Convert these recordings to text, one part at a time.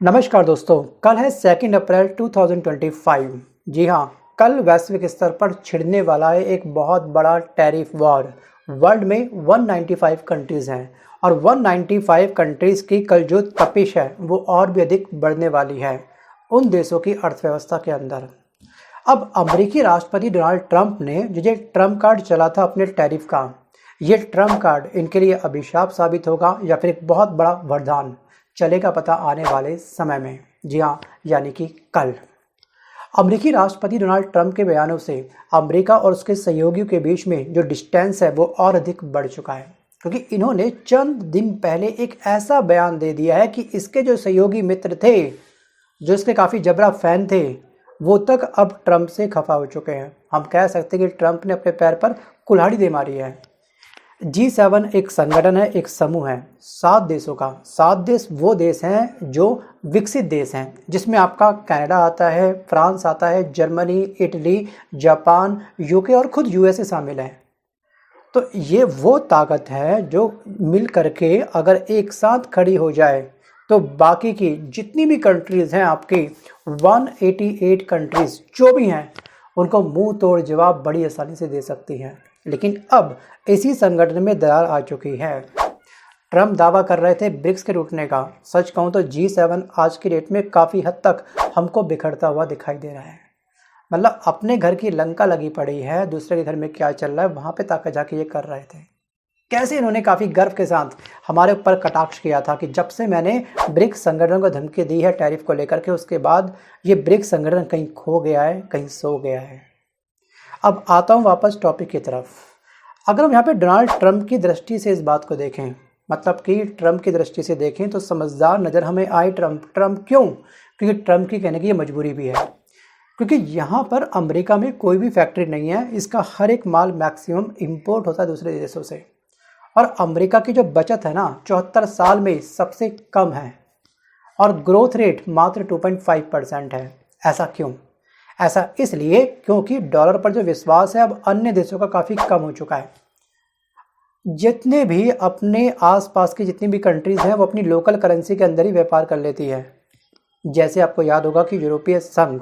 नमस्कार दोस्तों, कल है 2 अप्रैल 2025। जी हाँ, कल वैश्विक स्तर पर छिड़ने वाला है एक बहुत बड़ा टैरिफ वॉर। वर्ल्ड में 195 कंट्रीज़ हैं और 195 कंट्रीज़ की कल जो तपिश है वो और भी अधिक बढ़ने वाली है उन देशों की अर्थव्यवस्था के अंदर। अब अमेरिकी राष्ट्रपति डोनाल्ड ट्रंप ने जो ट्रम्प कार्ड चला था अपने टैरिफ का, ये ट्रम्प कार्ड इनके लिए अभिशाप साबित होगा या फिर एक बहुत बड़ा वरदान, चलेगा पता आने वाले समय में। जी हाँ, यानी कि कल। अमेरिकी राष्ट्रपति डोनाल्ड ट्रंप के बयानों से अमेरिका और उसके सहयोगियों के बीच में जो डिस्टेंस है वो और अधिक बढ़ चुका है, क्योंकि इन्होंने चंद दिन पहले एक ऐसा बयान दे दिया है कि इसके जो सहयोगी मित्र थे, जो इसके काफ़ी जबरा फैन थे, वो तक अब ट्रंप से खफा हो चुके हैं। हम कह सकते हैं कि ट्रंप ने अपने पैर पर कुल्हाड़ी दे मारी है। G7 एक संगठन है, एक समूह है 7 देशों का। 7 देश वो देश हैं जो विकसित देश हैं, जिसमें आपका कनाडा आता है, फ्रांस आता है, जर्मनी, इटली, जापान, यूके और खुद यूएसए शामिल है। तो ये वो ताकत है जो मिल करके अगर एक साथ खड़ी हो जाए तो बाकी की जितनी भी कंट्रीज़ हैं आपकी 188 कंट्रीज़ जो भी हैं उनको मुंह तोड़ जवाब बड़ी आसानी से दे सकती हैं। लेकिन अब इसी संगठन में दरार आ चुकी है। ट्रंप दावा कर रहे थे ब्रिक्स के टूटने का। सच कहूँ तो G7 आज की डेट में काफ़ी हद तक हमको बिखरता हुआ दिखाई दे रहा है। मतलब अपने घर की लंका लगी पड़ी है, दूसरे के घर में क्या चल रहा है वहाँ पे ताका जाके ये कर रहे थे। कैसे इन्होंने काफ़ी गर्व के साथ हमारे ऊपर कटाक्ष किया था कि जब से मैंने ब्रिक्स संगठन को धमकी दी है टैरिफ को लेकर के, उसके बाद ये ब्रिक्स संगठन कहीं खो गया है, कहीं सो गया है। अब आता हूँ वापस टॉपिक की तरफ। अगर हम यहाँ पे डोनाल्ड ट्रंप की दृष्टि से इस बात को देखें, मतलब कि ट्रंप की दृष्टि से देखें तो समझदार नज़र हमें आए ट्रंप। क्यों? क्योंकि ट्रंप की कहने की ये मजबूरी भी है, क्योंकि यहाँ पर अमेरिका में कोई भी फैक्ट्री नहीं है, इसका हर एक माल मैक्सिमम इंपोर्ट होता है दूसरे देशों से। और अमेरिका की जो बचत है ना 74 साल में सबसे कम है और ग्रोथ रेट मात्र 2.5% है। ऐसा क्यों? ऐसा इसलिए क्योंकि डॉलर पर जो विश्वास है अब अन्य देशों का काफ़ी कम हो चुका है। जितने भी अपने आसपास की जितनी भी कंट्रीज़ हैं वो अपनी लोकल करेंसी के अंदर ही व्यापार कर लेती है। जैसे आपको याद होगा कि यूरोपीय संघ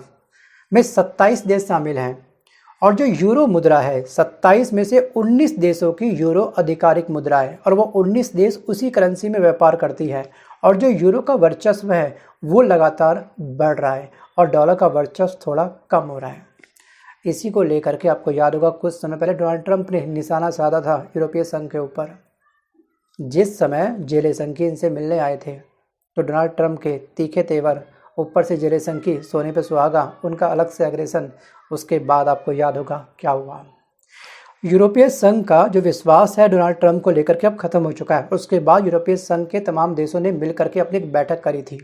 में 27 देश शामिल हैं और जो यूरो मुद्रा है 27 में से 19 देशों की यूरो आधिकारिक मुद्रा है और वो 19 देश उसी करेंसी में व्यापार करती है। और जो यूरो का वर्चस्व है वो लगातार बढ़ रहा है और डॉलर का वर्चस्व थोड़ा कम हो रहा है। इसी को लेकर के आपको याद होगा कुछ समय पहले डोनाल्ड ट्रंप ने निशाना साधा था यूरोपीय संघ के ऊपर। जिस समय जेलेसंकी इनसे मिलने आए थे तो डोनाल्ड ट्रंप के तीखे तेवर, ऊपर से जेलेसंकी सोने पे सुहागा, उनका अलग से एग्रेशन, उसके बाद आपको याद होगा क्या हुआ। यूरोपीय संघ का जो विश्वास है डोनाल्ड ट्रंप को लेकर के अब खत्म हो चुका है। उसके बाद यूरोपीय संघ के तमाम देशों ने मिल करके अपनी एक बैठक करी थी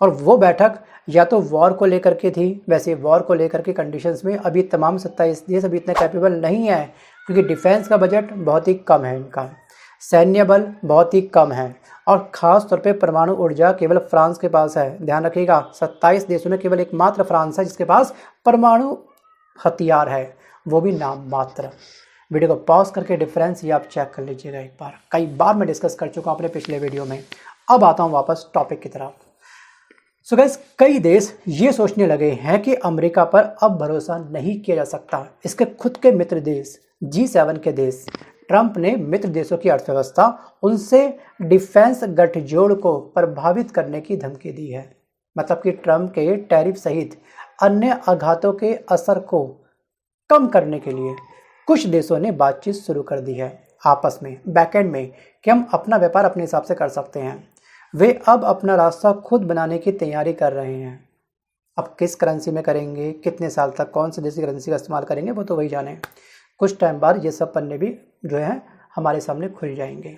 और वो बैठक या तो वॉर को लेकर के थी। वैसे वॉर को लेकर के कंडीशंस में अभी तमाम 27 देश अभी इतने कैपेबल नहीं है, क्योंकि डिफेंस का बजट बहुत ही कम है, इनका सैन्य बल बहुत ही कम है और ख़ास तौर पे परमाणु ऊर्जा केवल फ्रांस के पास है। ध्यान रखिएगा 27 देशों में केवल एकमात्र फ्रांस है जिसके पास परमाणु हथियार है, वो भी नाम मात्र। वीडियो को पॉज करके डिफरेंस ये आप चेक कर लीजिएगा एक बार, कई बार मैं डिस्कस कर चुका हूँ अपने पिछले वीडियो में। अब आता हूँ वापस टॉपिक की तरफ। सो गाइस, कई देश ये सोचने लगे हैं कि अमेरिका पर अब भरोसा नहीं किया जा सकता। इसके खुद के मित्र देश G7 के देश, ट्रंप ने मित्र देशों की अर्थव्यवस्था, उनसे डिफेंस गठजोड़ को प्रभावित करने की धमकी दी है। मतलब कि ट्रंप के टैरिफ सहित अन्य आघातों के असर को कम करने के लिए कुछ देशों ने बातचीत शुरू कर दी है आपस में, बैकएंड में, कि हम अपना व्यापार अपने हिसाब से कर सकते हैं। वे अब अपना रास्ता खुद बनाने की तैयारी कर रहे हैं। अब किस करेंसी में करेंगे, कितने साल तक कौन सी देश की करेंसी का इस्तेमाल करेंगे, वो तो वही जाने। कुछ टाइम बाद ये सब पन्ने भी जो है हमारे सामने खुल जाएंगे।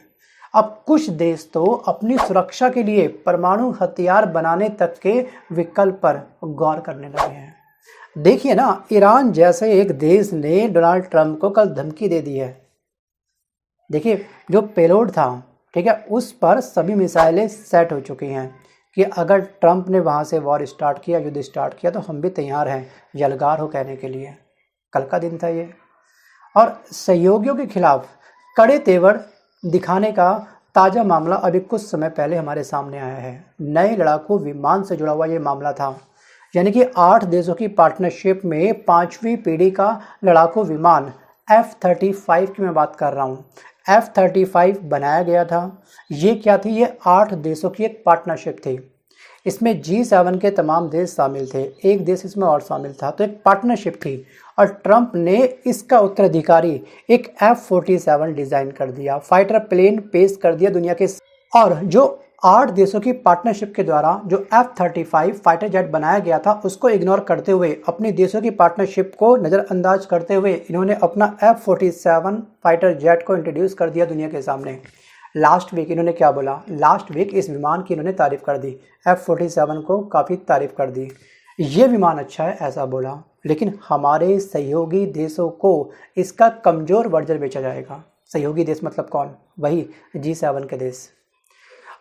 अब कुछ देश तो अपनी सुरक्षा के लिए परमाणु हथियार बनाने तक के विकल्प पर गौर करने लगे हैं। देखिए ना, ईरान जैसे एक देश ने डोनाल्ड ट्रंप को कल धमकी दे दी है। देखिए, जो पेलोड था, ठीक है, उस पर सभी मिसाइलें सेट हो चुकी हैं कि अगर ट्रंप ने वहाँ से वॉर स्टार्ट किया, युद्ध स्टार्ट किया, तो हम भी तैयार हैं यलगार हो कहने के लिए। कल का दिन था ये। और सहयोगियों के खिलाफ कड़े तेवर दिखाने का ताज़ा मामला अभी कुछ समय पहले हमारे सामने आया है। नए लड़ाकू विमान से जुड़ा हुआ ये मामला था, यानी कि 8 देशों की पार्टनरशिप में 5वीं पीढ़ी का लड़ाकू विमान F-35 की मैं बात कर रहा हूँ। F-35 बनाया गया था। ये क्या थी? ये 8 देशों की एक पार्टनरशिप थी। इसमें G7 के तमाम देश शामिल थे, एक देश इसमें और शामिल था, तो एक पार्टनरशिप थी। और ट्रंप ने इसका उत्तराधिकारी एक F-47 डिज़ाइन कर दिया, फाइटर प्लेन पेश कर दिया दुनिया के। और जो 8 देशों की पार्टनरशिप के द्वारा जो F-35 फाइटर जेट बनाया गया था, उसको इग्नोर करते हुए, अपने देशों की पार्टनरशिप को नज़रअंदाज करते हुए, इन्होंने अपना F-47 फाइटर जेट को इंट्रोड्यूस कर दिया दुनिया के सामने। लास्ट वीक इन्होंने क्या बोला? लास्ट वीक इस विमान की इन्होंने तारीफ़ कर दी, F-47 को काफ़ी तारीफ़ कर दी। ये विमान अच्छा है ऐसा बोला, लेकिन हमारे सहयोगी देशों को इसका कमज़ोर वर्जन बेचा जाएगा। सहयोगी देश मतलब कौन? वही G7 के देश।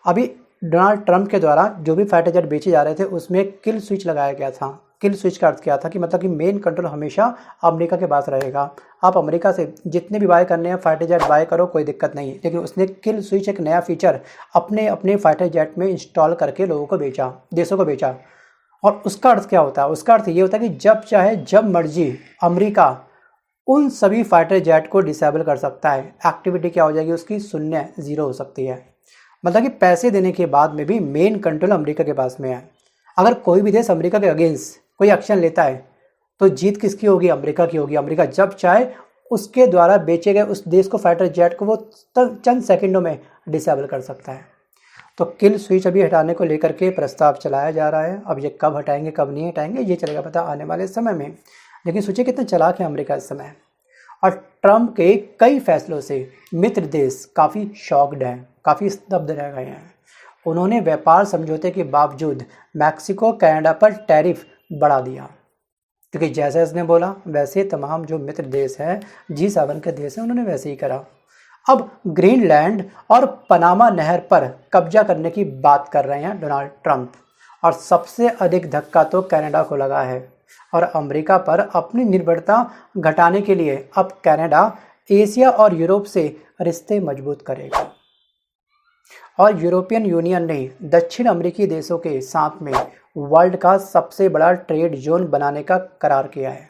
अभी डोनाल्ड ट्रंप के द्वारा जो भी फाइटर जेट बेचे जा रहे थे, उसमें किल स्विच लगाया गया था। किल स्विच का अर्थ क्या था? कि मतलब कि मेन कंट्रोल हमेशा अमेरिका के पास रहेगा। आप अमेरिका से जितने भी बाय करने हैं फाइटर जेट बाय करो, कोई दिक्कत नहीं। लेकिन उसने किल स्विच एक नया फीचर अपने अपने फाइटर जेट में इंस्टॉल करके लोगों को बेचा, देशों को बेचा। और उसका अर्थ क्या होता है? उसका अर्थ ये होता है कि जब चाहे जब मर्जी अमेरिका उन सभी फाइटर जेट को डिसेबल कर सकता है। एक्टिविटी क्या हो जाएगी उसकी? शून्य, ज़ीरो हो सकती है। मतलब कि पैसे देने के बाद में भी मेन कंट्रोल अमेरिका के पास में है। अगर कोई भी देश अमेरिका के अगेंस्ट कोई एक्शन लेता है तो जीत किसकी होगी? अमेरिका की होगी। अमेरिका जब चाहे उसके द्वारा बेचे गए उस देश को फाइटर जेट को वो चंद सेकंडों में डिसेबल कर सकता है। तो किल स्विच अभी हटाने को लेकर के प्रस्ताव चलाया जा रहा है। अब ये कब हटाएंगे कब नहीं हटाएंगे ये चलेगा पता आने वाले समय में। लेकिन सोचिए कितना चालाक है अमेरिका इस समय। और ट्रंप के कई फैसलों से मित्र देश काफ़ी शॉक्ड हैं, काफ़ी स्तब्ध रह गए हैं। उन्होंने व्यापार समझौते के बावजूद मैक्सिको कनाडा पर टैरिफ बढ़ा दिया, क्योंकि जैसे उसने बोला वैसे तमाम जो मित्र देश हैं G7 के देश हैं उन्होंने वैसे ही करा। अब ग्रीनलैंड और पनामा नहर पर कब्जा करने की बात कर रहे हैं डोनाल्ड ट्रंप। और सबसे अधिक धक्का तो कनाडा को लगा है। और अमेरिका पर अपनी निर्भरता घटाने के लिए अब कनाडा एशिया और यूरोप से रिश्ते मजबूत करेगा। और यूरोपियन यूनियन ने दक्षिण अमेरिकी देशों के साथ में वर्ल्ड का सबसे बड़ा ट्रेड जोन बनाने का करार किया है।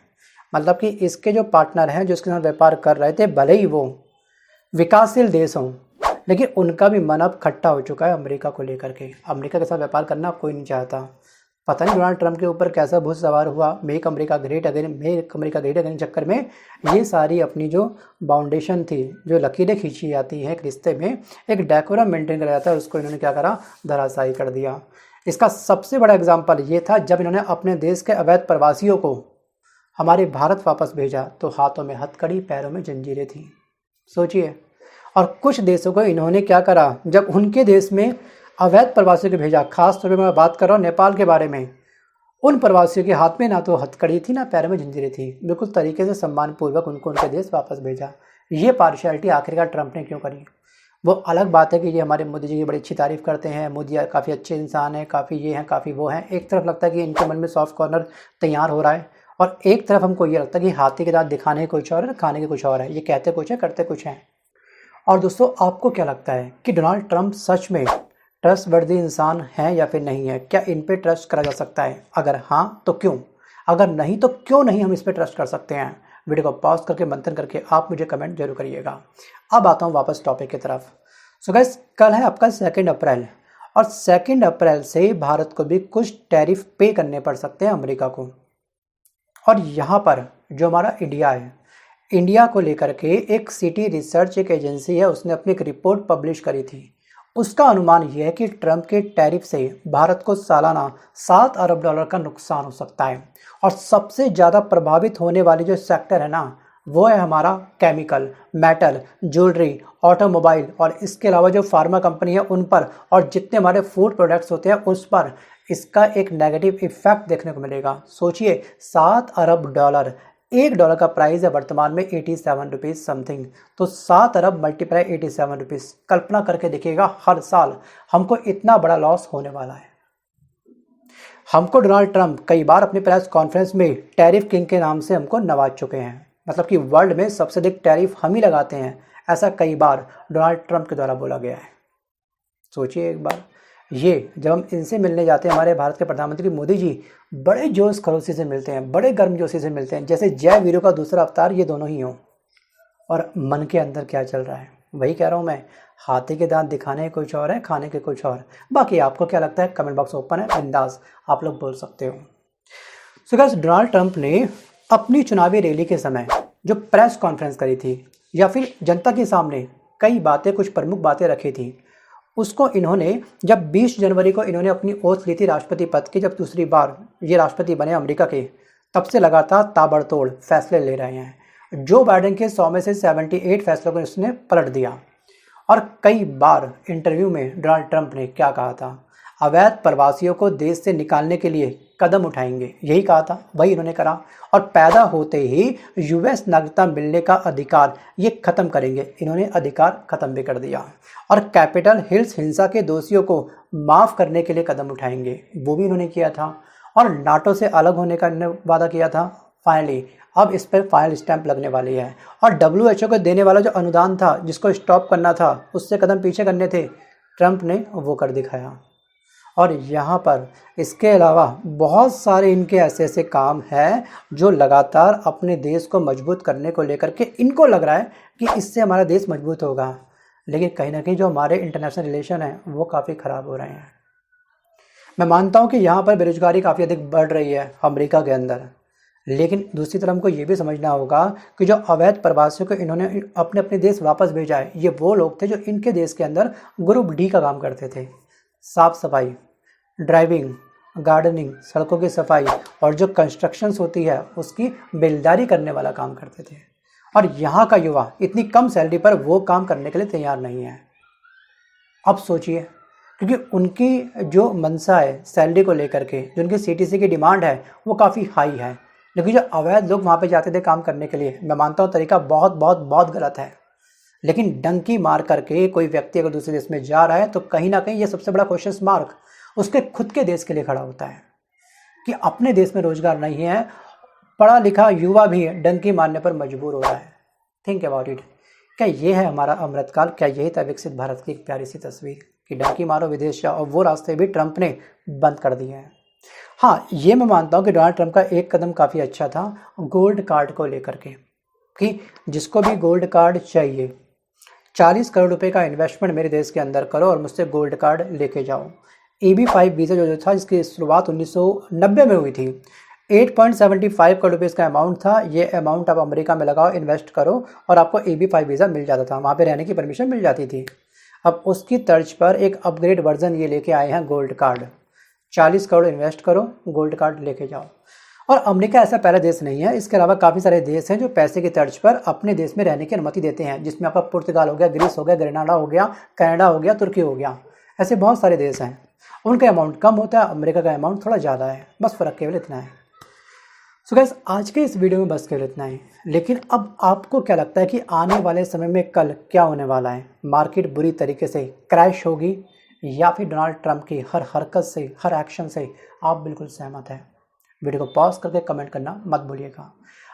मतलब कि इसके जो पार्टनर हैं जो इसके साथ व्यापार कर रहे थे, भले ही वो विकासशील देश हों, लेकिन उनका भी मन अब खट्टा हो चुका है अमेरिका को लेकर के। अमेरिका के साथ व्यापार करना कोई नहीं चाहता। पता नहीं डोनाल्ड ट्रंप के ऊपर कैसा भूत सवार हुआ। मेक अमेरिका ग्रेट अगेन चक्कर में ये सारी अपनी जो बाउंडेशन थी, जो लकीरें खींची जाती हैं एक रिश्ते में, एक डेकोरम मेंटेन करा जाता है, उसको इन्होंने क्या करा? धराशायी कर दिया। इसका सबसे बड़ा एग्जाम्पल ये था जब इन्होंने अपने देश के अवैध प्रवासियों को हमारे भारत वापस भेजा तो हाथों में हथकड़ी, पैरों में जंजीरें थी। सोचिए। और कुछ देशों को इन्होंने क्या करा? जब उनके देश में अवैध प्रवासियों को भेजा, खास तौर पे मैं बात कर रहा हूँ नेपाल के बारे में, उन प्रवासियों के हाथ में ना तो हथकड़ी थी ना पैरों में जंजीरें थी। बिल्कुल तरीके से सम्मानपूर्वक उनको उनके देश वापस भेजा। ये पार्शियलिटी आखिरकार ट्रंप ने क्यों करी? वो अलग बात है कि ये हमारे मोदी जी की बड़ी अच्छी तारीफ़ करते हैं, मोदी काफ़ी अच्छे इंसान हैं, काफ़ी ये हैं, काफ़ी वो हैं। एक तरफ लगता है कि इनके मन में सॉफ्ट कॉर्नर तैयार हो रहा है, और एक तरफ हमको ये लगता है कि हाथी के दांत दिखाने के कुछ और है, खाने के कुछ और है। ये कहते कुछ है, करते कुछ हैं। और दोस्तों, आपको क्या लगता है कि डोनाल्ड ट्रंप सच में ट्रस्टवर्दी इंसान हैं या फिर नहीं है? क्या इन पे ट्रस्ट करा जा सकता है? अगर हाँ तो क्यों? अगर नहीं तो क्यों नहीं हम इस पे ट्रस्ट कर सकते हैं? वीडियो को पॉज करके मंथन करके आप मुझे कमेंट जरूर करिएगा। अब आता हूँ वापस टॉपिक की तरफ। सो गाइस, कल है आपका 2 अप्रैल, और 2 अप्रैल से भारत को भी कुछ टैरिफ पे करने पड़ सकते हैं अमेरिका को। और यहाँ पर जो हमारा इंडिया है, इंडिया को लेकर के एक सिटी रिसर्च एक एजेंसी है, उसने अपनी एक रिपोर्ट पब्लिश करी थी। उसका अनुमान यह है कि ट्रंप के टैरिफ से भारत को सालाना $7 अरब का नुकसान हो सकता है। और सबसे ज़्यादा प्रभावित होने वाली जो सेक्टर है ना, वो है हमारा केमिकल, मेटल, ज्वेलरी, ऑटोमोबाइल, और इसके अलावा जो फार्मा कंपनी है उन पर, और जितने हमारे फूड प्रोडक्ट्स होते हैं उस पर इसका एक नेगेटिव इफेक्ट देखने को मिलेगा। सोचिए, $7 अरब, $1 का प्राइस है वर्तमान में 87 रुपीज़ समथिंग। तो 7 अरब मल्टीप्लाई 87 रुपीज़, कल्पना करके देखिएगा हर साल हमको इतना बड़ा लॉस होने वाला है। हमको डोनाल्ड ट्रंप कई बार अपनी प्रेस कॉन्फ्रेंस में टैरिफ किंग के नाम से हमको नवाज चुके हैं। मतलब कि वर्ल्ड में सबसे अधिक टैरिफ हम ही लगाते हैं, ऐसा कई बार डोनाल्ड ट्रंप के द्वारा बोला गया है। सोचिए एक बार, ये जब हम इनसे मिलने जाते हैं, हमारे भारत के प्रधानमंत्री मोदी जी बड़े जोश खरोशी से मिलते हैं, बड़े गर्मजोशी से मिलते हैं, जैसे जय वीरों का दूसरा अवतार ये दोनों ही हों। और मन के अंदर क्या चल रहा है वही कह रहा हूँ मैं, हाथी के दांत दिखाने के कुछ और है, खाने के कुछ और। बाकी आपको क्या लगता है, कमेंट बॉक्स ओपन है, बिंदास आप लोग बोल सकते हो। सो गाइस, डोनाल्ड ट्रंप ने अपनी चुनावी रैली के समय जो प्रेस कॉन्फ्रेंस करी थी या फिर जनता के सामने कई बातें, कुछ प्रमुख बातें रखी थी, उसको इन्होंने जब 20 जनवरी को इन्होंने अपनी ओथ ली थी राष्ट्रपति पद की, जब दूसरी बार ये राष्ट्रपति बने अमेरिका के, तब से लगातार ताबड़तोड़ फैसले ले रहे हैं। जो बाइडेन के 100 में से 78 फैसलों को उसने पलट दिया। और कई बार इंटरव्यू में डोनाल्ड ट्रंप ने क्या कहा था, अवैध प्रवासियों को देश से निकालने के लिए कदम उठाएंगे, यही कहा था, वही इन्होंने करा। और पैदा होते ही यूएस नागरिकता मिलने का अधिकार ये खत्म करेंगे, इन्होंने अधिकार खत्म भी कर दिया। और कैपिटल हिल्स हिंसा के दोषियों को माफ़ करने के लिए कदम उठाएंगे, वो भी इन्होंने किया था। और नाटो से अलग होने का इन्होंने वादा किया था। फाइनली अब इस पर फाइनल स्टैंप लगने वाली है। और WHO को देने वाला जो अनुदान था, जिसको स्टॉप करना था, उससे कदम पीछे करने थे, ट्रंप ने वो कर दिखाया। और यहाँ पर इसके अलावा बहुत सारे इनके ऐसे ऐसे काम हैं जो लगातार अपने देश को मजबूत करने को लेकर के इनको लग रहा है कि इससे हमारा देश मजबूत होगा, लेकिन कहीं ना कहीं जो हमारे इंटरनेशनल रिलेशन हैं वो काफ़ी ख़राब हो रहे हैं। मैं मानता हूँ कि यहाँ पर बेरोजगारी काफ़ी अधिक बढ़ रही है अमेरिका के अंदर, लेकिन दूसरी तरफ हमको ये भी समझना होगा कि जो अवैध प्रवासियों को इन्होंने अपने अपने देश वापस भेजा है, ये वो लोग थे जो इनके देश के अंदर ग्रुप डी का काम करते थे, साफ़ सफाई, ड्राइविंग, गार्डनिंग, सड़कों की सफाई और जो कंस्ट्रक्शंस होती है उसकी बेलदारी करने वाला काम करते थे। और यहाँ का युवा इतनी कम सैलरी पर वो काम करने के लिए तैयार नहीं है। अब सोचिए, क्योंकि उनकी जो मंशा है सैलरी को लेकर के, जो उनकी CTC की डिमांड है वो काफ़ी हाई है, लेकिन जो अवैध लोग वहाँ पे जाते थे काम करने के लिए, मैं मानता हूँ तरीका बहुत बहुत बहुत गलत है, लेकिन डंकी मार करके कोई व्यक्ति अगर दूसरे देश में जा रहा है तो कहीं ना कहीं ये सबसे बड़ा क्वेश्चन मार्क उसके खुद के देश के लिए खड़ा होता है कि अपने देश में रोजगार नहीं है, पढ़ा लिखा युवा भी डंकी मारने पर मजबूर हो रहा है। Think about it. क्या ये है हमारा अमृतकाल? क्या यही था विकसित भारत की एक प्यारी सी तस्वीर कि डंकी मारो विदेश जाओ? और वो रास्ते भी ट्रंप ने बंद कर दिए हैं। हाँ, ये मैं मानता हूँ कि डोनाल्ड ट्रंप का एक कदम काफ़ी अच्छा था गोल्ड कार्ड को लेकर के, कि जिसको भी गोल्ड कार्ड चाहिए 40 करोड़ रुपए का इन्वेस्टमेंट मेरे देश के अंदर करो और मुझसे गोल्ड कार्ड लेके जाओ। EB-5 वीज़ा जो था, जिसकी शुरुआत 1990 में हुई थी, 8.75 करोड़ रुपये इसका अमाउंट था। ये अमाउंट आप अमेरिका में लगाओ, इन्वेस्ट करो और आपको EB-5 वीज़ा मिल जाता था, वहाँ पे रहने की परमिशन मिल जाती थी। अब उसकी तर्ज पर एक अपग्रेड वर्जन ये लेके आए हैं गोल्ड कार्ड। 40 करोड़ इन्वेस्ट करो, गोल्ड कार्ड लेके जाओ। और अमेरिका ऐसा पहला देश नहीं है, इसके अलावा काफ़ी सारे देश हैं जो पैसे की तर्ज पर अपने देश में रहने की अनुमति देते हैं, जिसमें आपका पुर्तगाल हो गया, ग्रीस हो गया, ग्रेनाडा हो गया, कनाडा हो गया, तुर्की हो गया। ऐसे बहुत सारे देश हैं, उनका अमाउंट कम होता है, अमेरिका का अमाउंट थोड़ा ज़्यादा है, बस फ़र्क केवल इतना है। सो गाइस, आज के इस वीडियो में बस केवल इतना ही। लेकिन अब आपको क्या लगता है कि आने वाले समय में कल क्या होने वाला है? मार्केट बुरी तरीके से क्रैश होगी या फिर डोनाल्ड ट्रंप की हर हरकत से, हर एक्शन से आप बिल्कुल सहमत हैं? वीडियो को पॉज करके कमेंट करना मत भूलिएगा।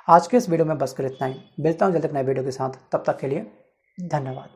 आज के इस वीडियो में बस कर इतना ही। मिलता हूँ जल्द एक नए वीडियो के साथ, तब तक के लिए धन्यवाद।